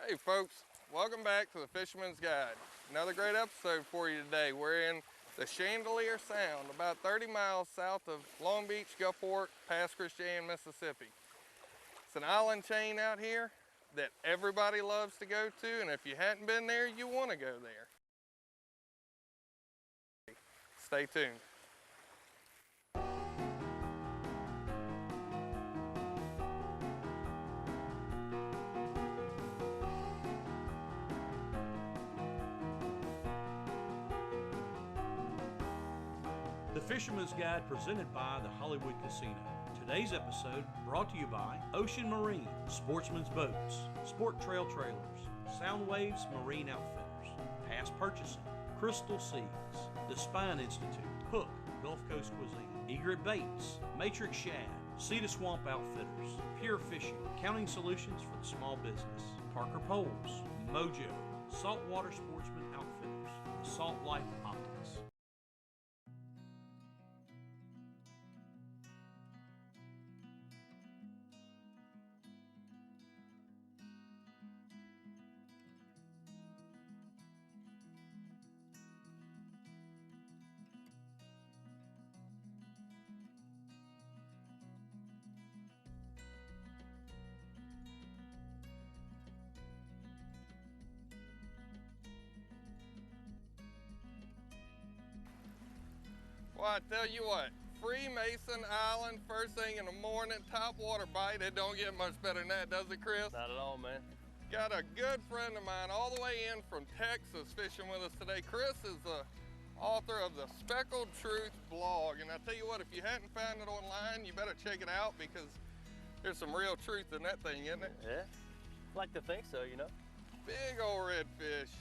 Hey folks, welcome back to the Fisherman's Guide. Another great episode for you today. We're in the Chandelier Sound, about 30 miles south of Long Beach, Gulfport, past Christian, Mississippi. It's an island chain out here that everybody loves to go to, and if you hadn't been there, you want to go there. Stay tuned. The Fisherman's Guide presented by the Hollywood Casino. Today's episode brought to you by Ocean Marine, Sportsman's Boats, Sport Trail Trailers, Sound Waves Marine Outfitters, Past Purchasing, Crystal Seas, The Spine Institute, Hook, Gulf Coast Cuisine, Egret Baits, Matrix Shad, Sea to Swamp Outfitters, Pure Fishing, Accounting Solutions for the Small Business, Parker Poles, Mojo, Saltwater Sportsman Outfitters, The Salt Life Optics. Well, I tell you what, Freemason Island, first thing in the morning, topwater bite. It don't get much better than that, does it, Chris? Not at all, man. Got a good friend of mine all the way in from Texas fishing with us today. Chris is the author of the Speckled Truth blog. And I tell you what, if you hadn't found it online, you better check it out because there's some real truth in that thing, isn't it? Yeah, like to think so, you know. Big old redfish.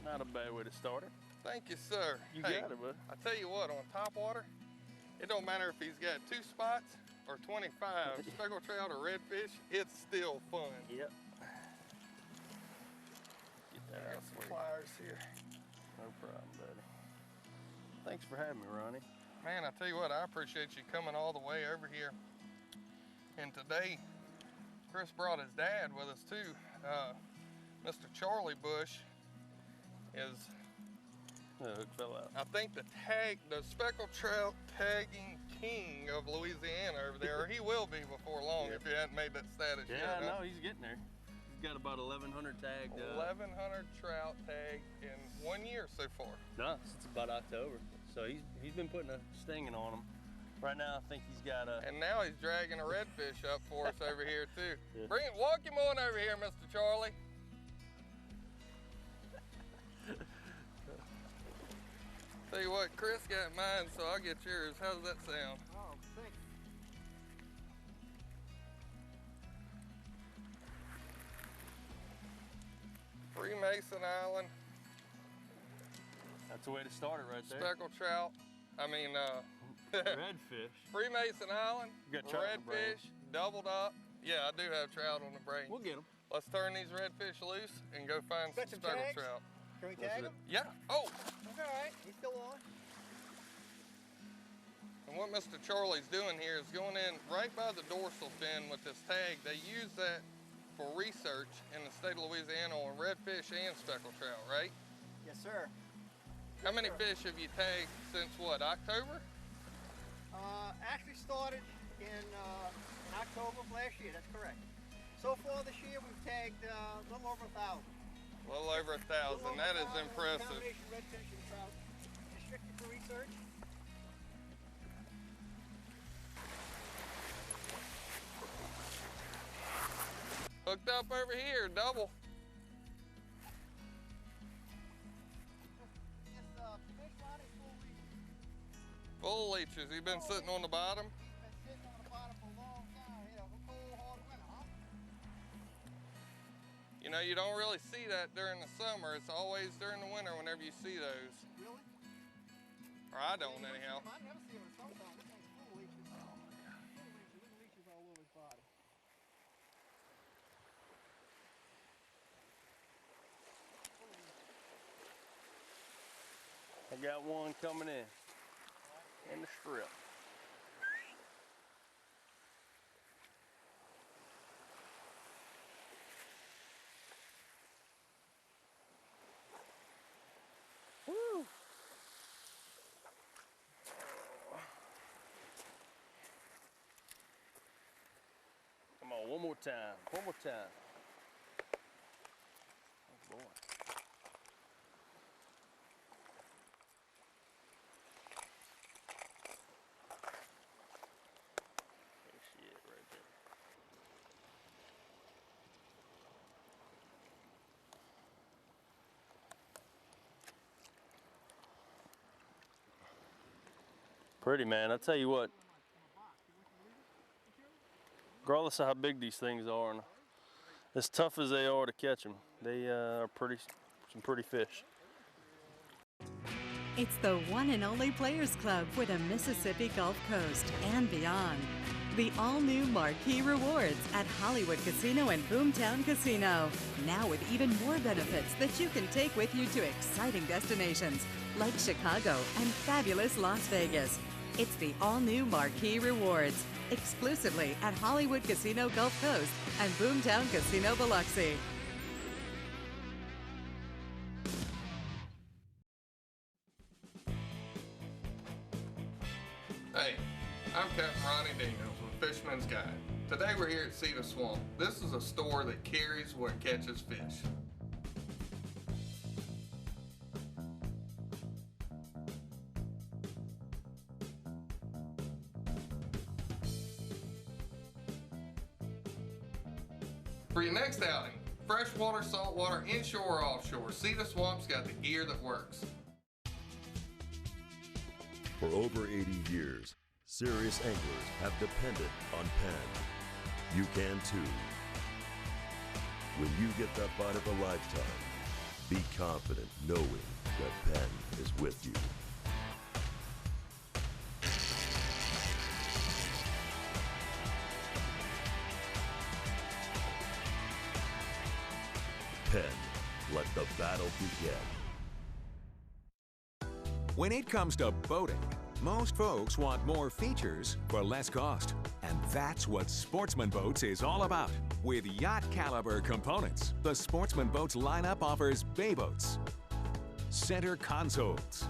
Not a bad way to start it. Thank you, sir. You got it, bud. I tell you what, on topwater, it don't matter if he's got 2 spots or 25, speckled trout or redfish, it's still fun. Yep. Get that I out got some for you. pliers here. No problem, buddy. Thanks for having me, Ronnie. Man, I tell you what, I appreciate you coming all the way over here. And today, Chris brought his dad with us too. Mr. Charlie Bush is, The hook fell out. I think, the speckled trout tagging king of Louisiana over there. Or he will be before long if he hadn't made that status yet. Yeah, huh? no, he's getting there. He's got about 1,100 tagged. 1,100 trout tagged in 1 year so far. No, since about October. So he's been putting a stinging on them. Right now, I think he's got a. And now he's dragging a redfish up for us over here too. Yeah. Walk him on over here, Mr. Charlie. Tell you what, Chris got mine, so I'll get yours. How does that sound? Oh, thanks. Freemason Island, That's the way to start it right there. speckled trout. Redfish. Freemason Island, You got trout on the brain. redfish, doubled up. Yeah, I do have trout on the brain. We'll get him. Let's turn these redfish loose and go find Got some some speckled tags? trout. Can we tag him? Yeah. Oh, That's all right. He's still on. and what Mr. Charlie's doing here is going in right by the dorsal fin with this tag. They use that for research in the state of Louisiana on redfish and speckled trout, right? Yes, sir. How many fish have you tagged since what, October? Actually started in October of last year. That's correct. So far this year, we've tagged a little over 1,000. A little over 1,000. That is impressive. Combination redfish and trout. Just strictly for research. Hooked up over here, double. This fish rod is full leech. Full of leeches. He's been sitting on the bottom. Been sitting on the bottom for a long time. Yeah, a cold, hard winter, huh? You know, you don't really see that during the summer. It's always during the winter whenever you see those. Really? Or I don't anyhow. I never see him in summertime. This thing's full of leeches. Oh my God. Full of leeches. Little leeches all over his body. I got one coming in the strip. on, one more time. One more time. Oh boy. There she is right there. Pretty, man. I tell you what, regardless of how big these things are, and as tough as they are to catch them, they are some pretty fish. It's the one and only Players Club for the Mississippi Gulf Coast and beyond. The all-new Marquee Rewards at Hollywood Casino and Boomtown Casino. Now with even more benefits that you can take with you to exciting destinations like Chicago and fabulous Las Vegas. It's the all-new Marquee Rewards, exclusively at Hollywood Casino Gulf Coast and Boomtown Casino Biloxi. Hey, I'm Captain Ronnie Daniels with Fisherman's Guide. Today we're here at Cedar Swamp. This is a store that carries what catches fish. For your next outing, freshwater, saltwater, inshore, or offshore, Cedar Swamp's got the gear that works. For over 80 years, serious anglers have depended on Penn. You can too. When you get that bite of a lifetime, be confident knowing that Penn is with you. Penn, let the battle begin. When it comes to boating, most folks want more features for less cost. And that's what Sportsman Boats is all about. With yacht caliber components, the Sportsman Boats lineup offers bay boats, center consoles,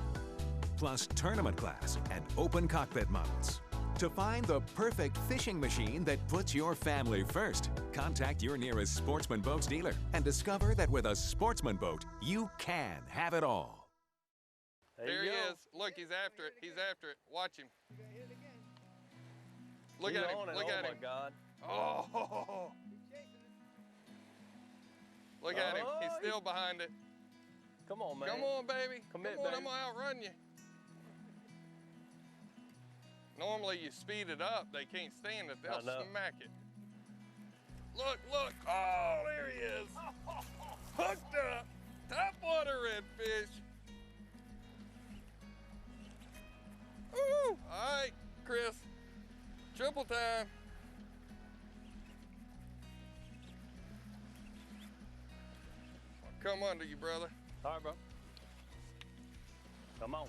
plus tournament class and open cockpit models. To find the perfect fishing machine that puts your family first, contact your nearest Sportsman Boats dealer and discover that with a Sportsman Boat, you can have it all. There he is. Look, he's after it. He's after it. Watch him. Look at him. Look at him. Oh my God. Oh! Look at him. He's still behind it. Come on, man. Come on, baby. Come on, baby. I'm gonna outrun you. Normally you speed it up, they can't stand it, they'll smack it. Look, look, oh, there he is. Hooked up, topwater redfish. Ooh, all right, Chris, triple time. I'll come under you, brother. All right, bro. Come on.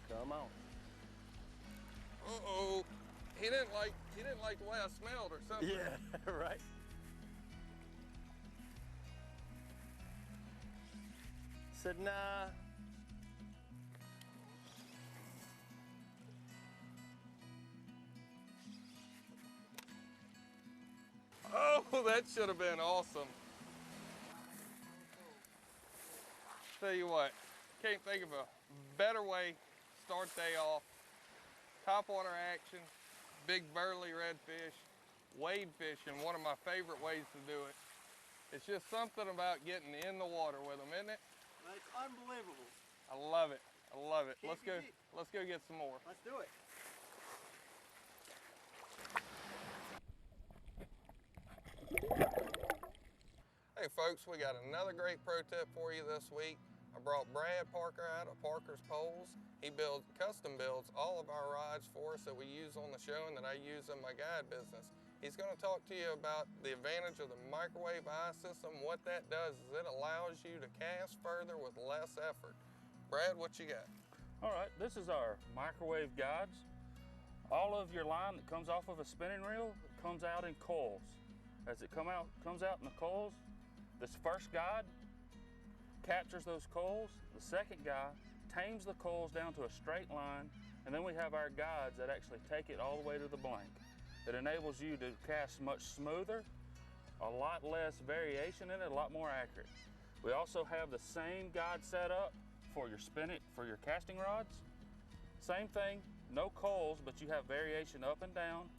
Come on. Uh-oh. He didn't like the way I smelled or something. Yeah, right. Said nah. Oh, that should have been awesome. Tell you what, can't think of a better way to start day off. Topwater action, big burly redfish, wade fishing, one of my favorite ways to do it. It's just something about getting in the water with them, isn't it? It's unbelievable. I love it. I love it. Can't Let's go get some more. Let's do it. Hey folks, we got another great pro tip for you this week. I brought Brad Parker out of Parker's Poles. He custom builds all of our rods for us that we use on the show and that I use in my guide business. He's going to talk to you about the advantage of the microwave eye system. What that does is it allows you to cast further with less effort. Brad, what you got? All right, this is our microwave guides. All of your line that comes off of a spinning reel comes out in coils. As it comes out in the coils, this first guide captures those coils. The second guy tames the coils down to a straight line And then we have our guides that actually take it all the way to the blank. It enables you to cast much smoother, a lot less variation in it, a lot more accurate. We also have the same guide set up for your for your casting rods. Same thing, no coils, but you have variation up and down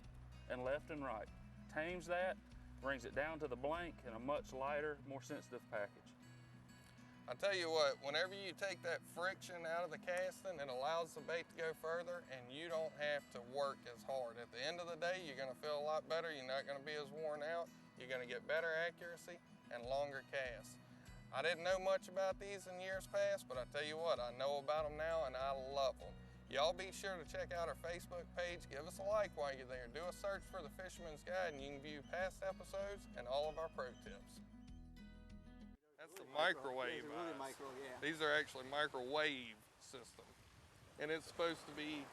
and left and right. Tames that, brings it down to the blank in a much lighter, more sensitive package. I tell you what, whenever you take that friction out of the casting, it allows the bait to go further and you don't have to work as hard. At the end of the day, you're gonna feel a lot better. You're not gonna be as worn out. You're gonna get better accuracy and longer casts. I didn't know much about these in years past, but I tell you what, I know about them now and I love them. Y'all be sure to check out our Facebook page. Give us a like while you're there. Do a search for the Fisherman's Guide and you can view past episodes and all of our pro tips. That's the microwave These are really eyes. micro, yeah. These are actually microwave system. And it's supposed to be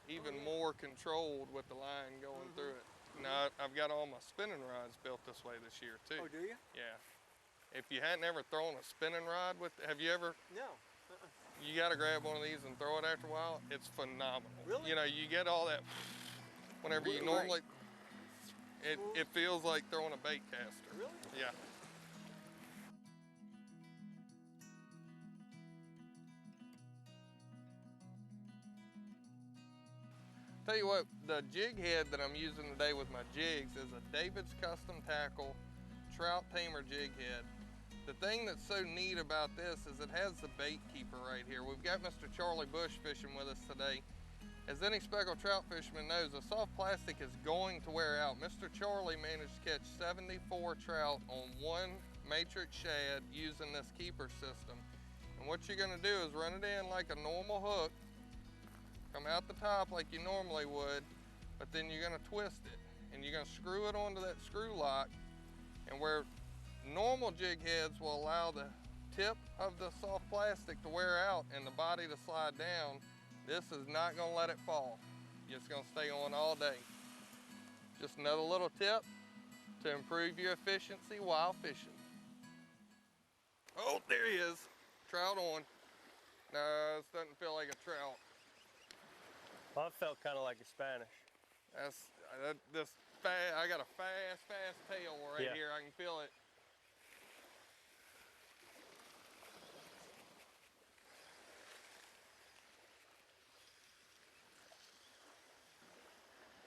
even more controlled with the line going through it. Now, I've got all my spinning rods built this way this year too. Oh, do you? Yeah. If you hadn't ever thrown a spinning rod with, have you ever? No. You gotta grab one of these and throw it after a while. It's phenomenal. Really? You know, you get all that whenever you normally, it feels like throwing a bait caster. Really? Yeah. Tell you what, the jig head that I'm using today with my jigs is a David's Custom Tackle trout tamer jig head. The thing that's so neat about this is it has the bait keeper right here. We've got Mr. Charlie Bush fishing with us today. As any speckled trout fisherman knows, the soft plastic is going to wear out. Mr. Charlie managed to catch 74 trout on one matrix shad using this keeper system. And what you're gonna do is run it in like a normal hook, come out the top like you normally would, but then you're gonna twist it and you're gonna screw it onto that screw lock, and where normal jig heads will allow the tip of the soft plastic to wear out and the body to slide down, this is not gonna let it fall. It's gonna stay on all day. Just another little tip to improve your efficiency while fishing. Oh, there he is, trout on. No, this doesn't feel like a trout. Well, it felt kind of like a Spanish. I got a fast tail right here. I can feel it.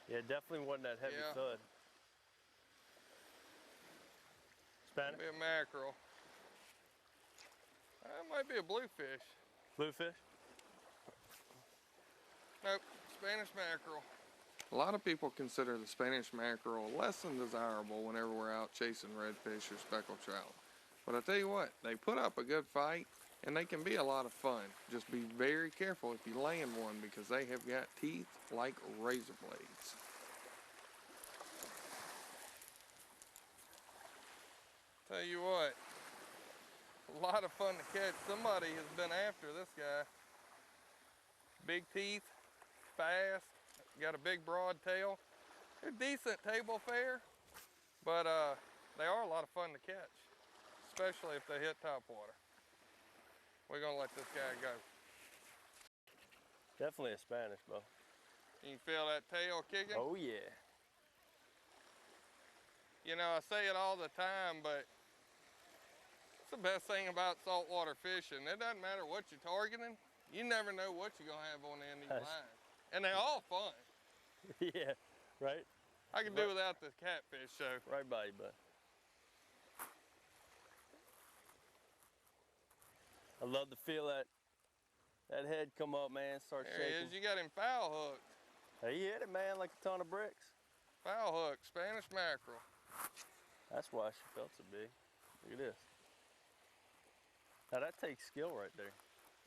Yeah, definitely wasn't that heavy thud. Spanish? Be a mackerel. That might be a bluefish. Bluefish? Nope, Spanish mackerel. A lot of people consider the Spanish mackerel less than desirable whenever we're out chasing redfish or speckled trout. But I tell you what, they put up a good fight and they can be a lot of fun. Just be very careful if you land one because they have got teeth like razor blades. Tell you what, a lot of fun to catch. Somebody has been after this guy. Big teeth, fast, got a big broad tail. They're decent table fare, but they are a lot of fun to catch, especially if they hit topwater. We're gonna let this guy go. Definitely a Spanish, Bo. You can feel that tail kicking? Oh yeah. You know, I say it all the time, but it's the best thing about saltwater fishing. It doesn't matter what you're targeting. You never know what you're gonna have on the end of your line. And they're all fun. Yeah, right? I can do without the catfish show. Right by you, bud. I love to feel that head come up, man, start There he shaking. is, you got him foul hooked. Hey, you hit it, man, like a ton of bricks. Foul hook, Spanish mackerel. That's why she felt so big. Look at this. Now that takes skill right there.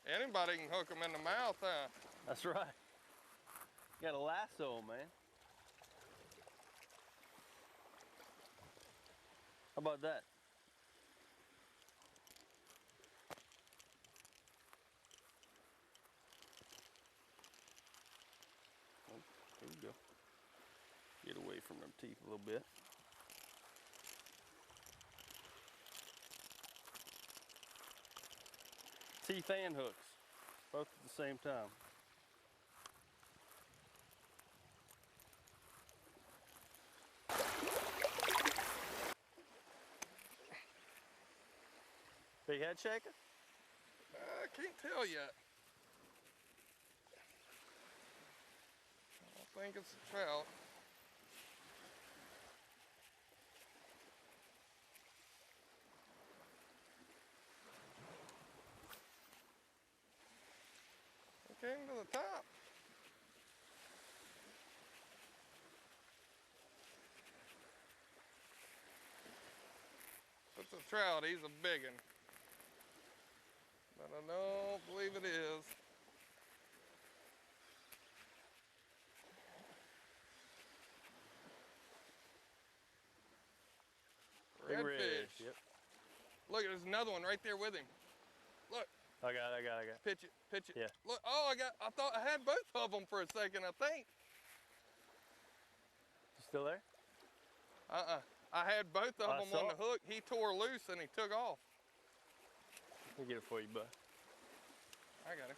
Anybody can hook them in the mouth, huh? That's right. You got a lasso, man. How about that? Oh, there you go. Get away from them teeth a little bit. Teeth and hooks, both at the same time. Big head shaker? I can't tell yet. I think it's a trout. It came to the top. It's a trout, he's a big one. But I don't believe it is. Redfish. Yep. Look, there's another one right there with him. Look. I got it. Pitch it. Yeah. Look, oh, I thought I had both of them for a second, I think. You still there? I had both of them on the hook. He tore loose and he took off. Let me get it for you, bud. I got it.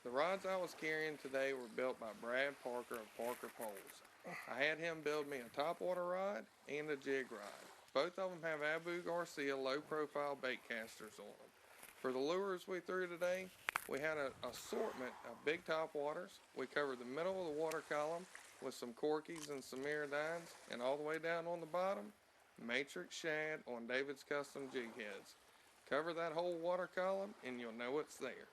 The rods I was carrying today were built by Brad Parker of Parker Poles. I had him build me a topwater rod and a jig rod. Both of them have Abu Garcia low-profile bait casters on them. For the lures we threw today, we had an assortment of big topwaters. We covered the middle of the water column with some corkies and some iridines, and all the way down on the bottom, matrix shad on David's custom jig heads. Cover that whole water column and you'll know it's there.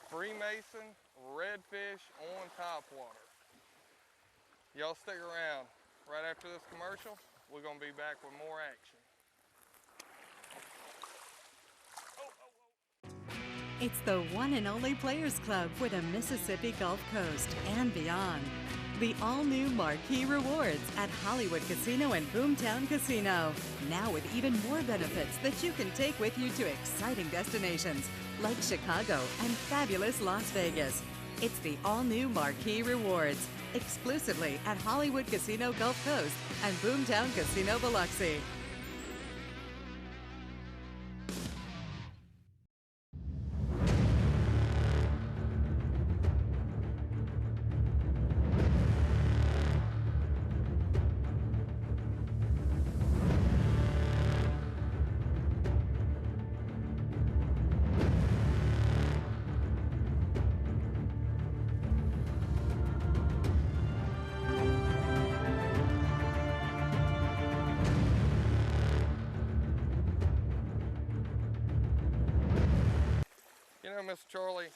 Freemason redfish on topwater. Y'all stick around. Right after this commercial, we're gonna be back with more action. It's the one and only Players Club for the Mississippi Gulf Coast and beyond. The all-new Marquee Rewards at Hollywood Casino and Boomtown Casino. Now with even more benefits that you can take with you to exciting destinations like Chicago and fabulous Las Vegas. It's the all-new Marquee Rewards, exclusively at Hollywood Casino Gulf Coast and Boomtown Casino Biloxi. You know, Mr. Charlie,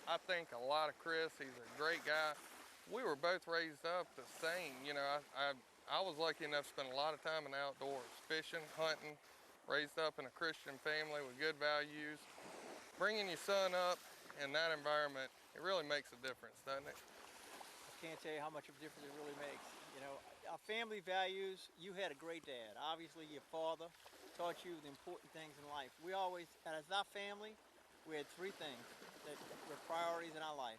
I think a lot of Chris. He's a great guy. We were both raised up the same. You know, I was lucky enough to spend a lot of time in the outdoors, fishing, hunting, raised up in a Christian family with good values. Bringing your son up in that environment, it really makes a difference, doesn't it? I can't tell you how much of a difference it really makes. You know, our family values, you had a great dad. Obviously, your father taught you the important things in life. We always, as our family, we had three things that were priorities in our life: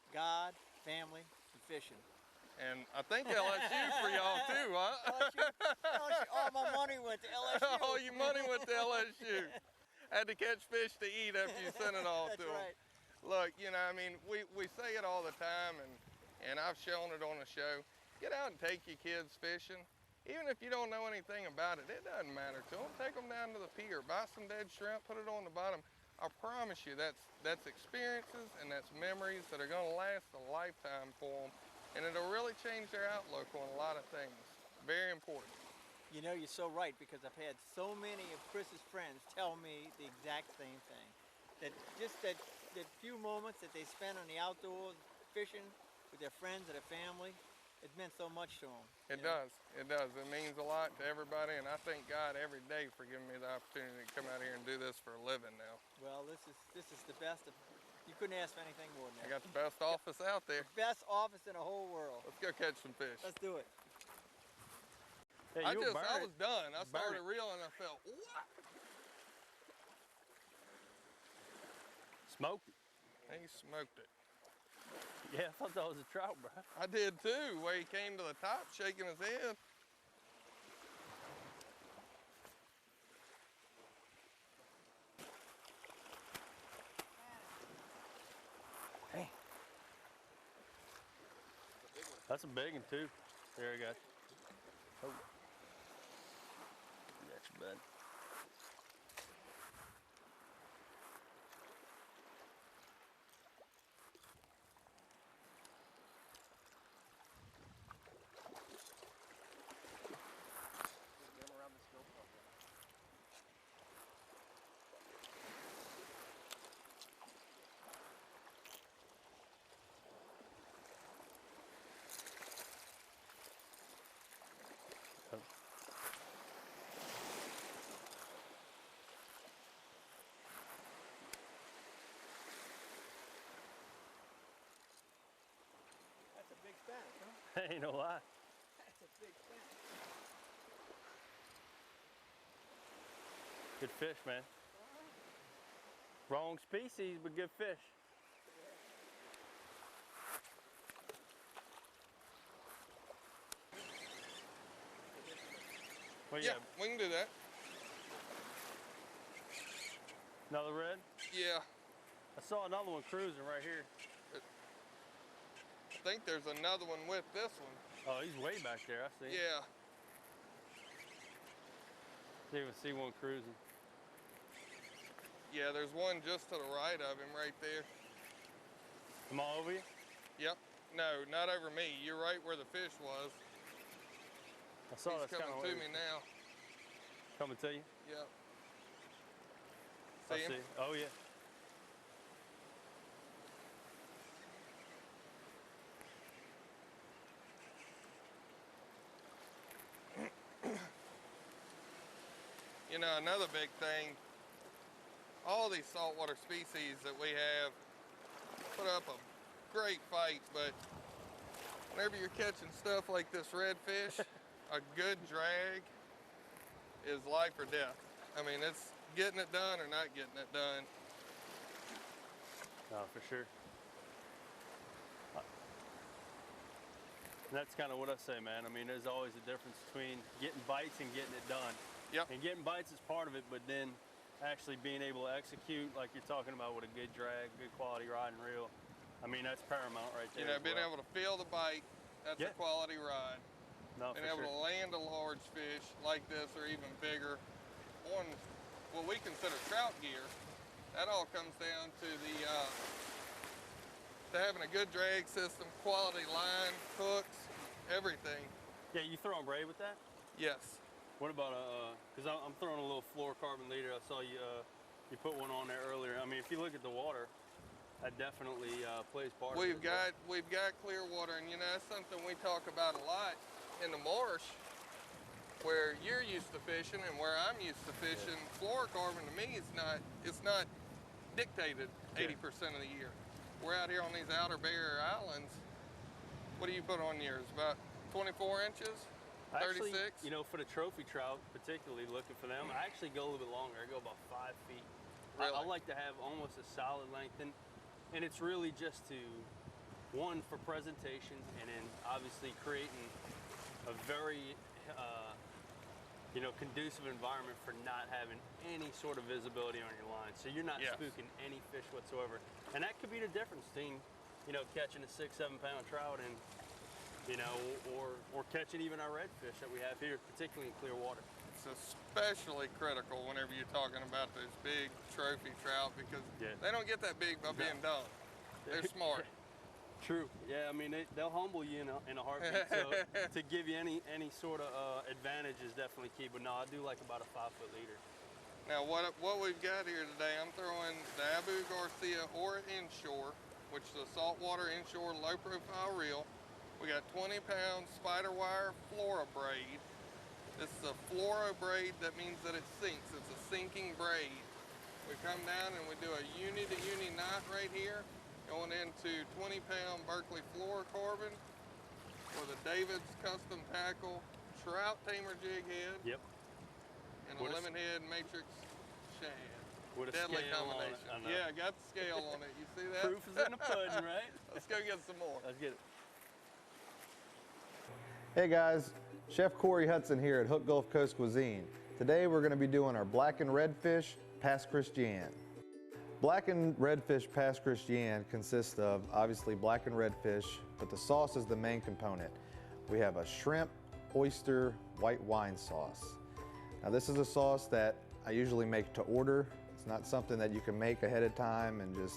God, family, and fishing. And I think LSU for y'all too, huh? LSU, all my money went to LSU. All your money went to LSU. Had to catch fish to eat after you sent it all to them. That's right. Look, you know, I mean, we say it all the time, and I've shown it on the show. Get out and take your kids fishing. Even if you don't know anything about it, it doesn't matter to them. Take them down to the pier, buy some dead shrimp, put it on the bottom. I promise you, that's experiences and that's memories that are gonna last a lifetime for them, and it'll really change their outlook on a lot of things. Very important. You know, you're so right, because I've had so many of Chris's friends tell me the exact same thing. That just that few moments that they spend on the outdoors, fishing with their friends and their family, it meant so much to them. It does. It does. It means a lot to everybody, and I thank God every day for giving me the opportunity to come out here and do this for a living now. Well, this is the best of. You couldn't ask for anything more than that. I got the best office out there. Best office in the whole world. Let's go catch some fish. Let's do it. Yeah, I was done. I started reeling and I felt, what? Smoked it. He smoked it. Yeah, I thought that was a trout, bro. I did too, where he came to the top shaking his head. That's a big one too. There we go. Oh. That's bad. That's a big Spanish, huh? Ain't no lie. That's a big Spanish. Good fish, man. Wrong species, but good fish. Well, Yeah, we can do that. Another red? Yeah, I saw another one cruising right here. I think there's another one with this one. Oh, he's way back there, I see. Yeah, Didn't even see one cruising. yeah, there's one just to the right of him right there. Am I over you? Yep. No, not over me. You're right where the fish was. I saw He's that's kind coming of to me now. Coming to you? Yep. I See him? see. Oh, yeah. You know, another big thing, all these saltwater species that we have put up a great fight, but whenever you're catching stuff like this redfish, a good drag is life or death. I mean, it's getting it done or not getting it done. No, for sure. That's kind of what I say, man. I mean, there's always a difference between getting bites and getting it done. Yep. And getting bites is part of it, but then actually being able to execute, like you're talking about, with a good drag, good quality rod and reel, I mean, that's paramount right there. You know, being able to feel the bite, that's Yeah. a quality ride. No, Being for able sure. to land a large fish like this or even bigger on what we consider trout gear, that all comes down to to having a good drag system, quality line, hooks, everything. Yeah, you throwing braid with that? Yes. What about because I'm throwing a little fluorocarbon leader. I saw you you put one on there earlier. I mean, if you look at the water, that definitely plays part of it. We've got clear water, and you know that's something we talk about a lot in the marsh, where you're used to fishing and where I'm used to fishing. Fluorocarbon to me it's not dictated 80% of the year. We're out here on these outer barrier islands. What do you put on yours? About 24 inches? 36? Actually, you know, for the trophy trout, particularly looking for them, I actually go a little bit longer. I go about 5 feet. Really? I like to have almost a solid length, and it's really just to, one, for presentation, and then obviously creating a very, you know, conducive environment for not having any sort of visibility on your line. So you're not spooking any fish whatsoever. And that could be the difference between, you know, catching a 6-7 pound trout and, you know, or catching even our redfish that we have here, particularly in clear water. It's especially critical whenever you're talking about those big trophy trout because they don't get that big by being dumb. They're smart. True. Yeah, I mean, they'll humble you in a heartbeat. So to give you any sort of advantage is definitely key. But no, I do like about a 5-foot leader. Now what we've got here today, I'm throwing the Abu Garcia or inshore, which is a saltwater inshore low profile reel. We got 20-pound spider wire fluoro braid. This is a fluoro braid, that means that it sinks. It's a sinking braid. We come down and we do a uni to uni knot right here, going into 20-pound Berkeley fluorocarbon with a David's custom tackle trout tamer jig head. Yep. And a lemon head matrix shad. With a Deadly scale on it, combination. I know. Yeah, got the scale on it. You see that? Proof is in the pudding, right? Let's go get some more. Let's get it. Hey guys, Chef Corey Hudson here at Hook Gulf Coast Cuisine. Today we're going to be doing our blackened redfish, Pass Christian. blackened redfish Pass Christian consists of obviously blackened redfish, but the sauce is the main component. We have a shrimp, oyster, white wine sauce. Now this is a sauce that I usually make to order. It's not something that you can make ahead of time and just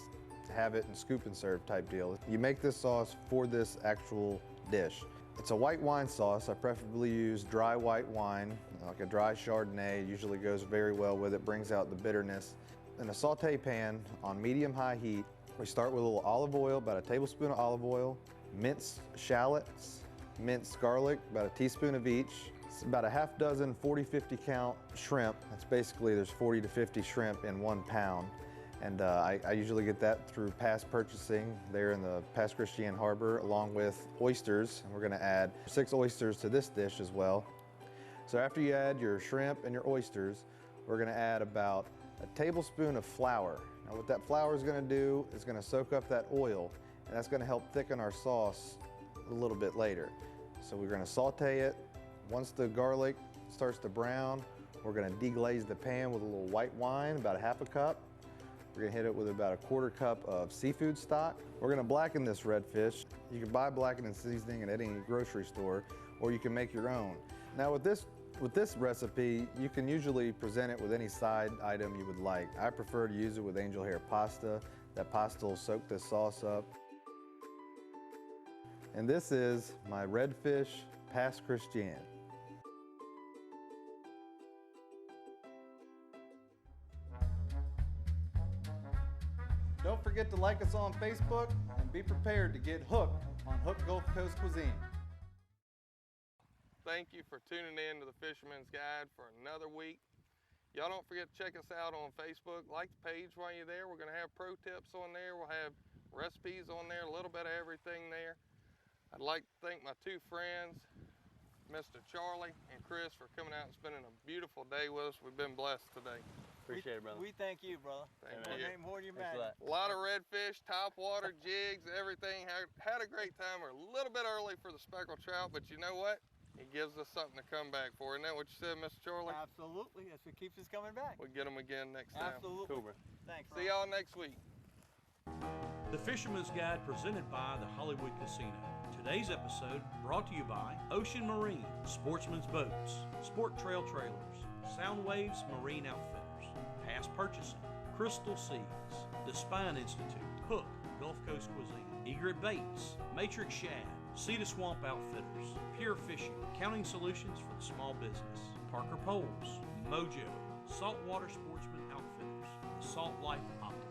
have it and scoop and serve type deal. You make this sauce for this actual dish. It's a white wine sauce. I preferably use dry white wine, like a dry Chardonnay. It usually goes very well with it, brings out the bitterness. In a saute pan on medium-high heat, we start with a little olive oil, about a tablespoon of olive oil, minced shallots, minced garlic, about a teaspoon of each. It's about a half dozen 40-50 count shrimp. That's basically, there's 40 to 50 shrimp in 1 pound. And I usually get that through Pass purchasing there in the Pass Christian Harbor, along with oysters. And we're gonna add 6 oysters to this dish as well. So after you add your shrimp and your oysters, we're gonna add about a tablespoon of flour. Now what that flour is gonna do is gonna soak up that oil, and that's gonna help thicken our sauce a little bit later. So we're gonna saute it. Once the garlic starts to brown, we're gonna deglaze the pan with a little white wine, about a half a cup. We're gonna hit it with about a 1/4 cup of seafood stock. We're gonna blacken this redfish. You can buy blackening seasoning at any grocery store, or you can make your own. Now with this recipe, you can usually present it with any side item you would like. I prefer to use it with angel hair pasta. That pasta will soak this sauce up. And this is my redfish Pass Christian. Don't forget to like us on Facebook and be prepared to get hooked on Hook Gulf Coast cuisine. Thank you for tuning in to the Fisherman's Guide for another week. Y'all don't forget to check us out on Facebook. Like the page while you're there. We're gonna have pro tips on there. We'll have recipes on there, a little bit of everything there. I'd like to thank my 2 friends, Mr. Charlie and Chris, for coming out and spending a beautiful day with us. We've been blessed today. Appreciate it, brother. We thank you, brother. Thank More you. more than you Thanks for imagine. that. A lot of redfish, topwater, jigs, everything. Had a great time. We're a little bit early for the speckled trout, but you know what? It gives us something to come back for. Isn't that what you said, Mr. Charlie? Absolutely. That's what keeps us coming back. We'll get them again next time. Absolutely. Cool, bro. Thanks. See y'all next week. The Fisherman's Guide presented by the Hollywood Casino. Today's episode brought to you by Ocean Marine, Sportsman's Boats, Sport Trail Trailers, Sound Waves Marine Outfitters, Pass Purchasing, Crystal Seas, The Spine Institute, Hook, Gulf Coast Cuisine, Egret Baits, Matrix Shad, Cedar Swamp Outfitters, Pure Fishing, Accounting Solutions for the Small Business, Parker Poles, Mojo, Saltwater Sportsman Outfitters, Salt Life Optics.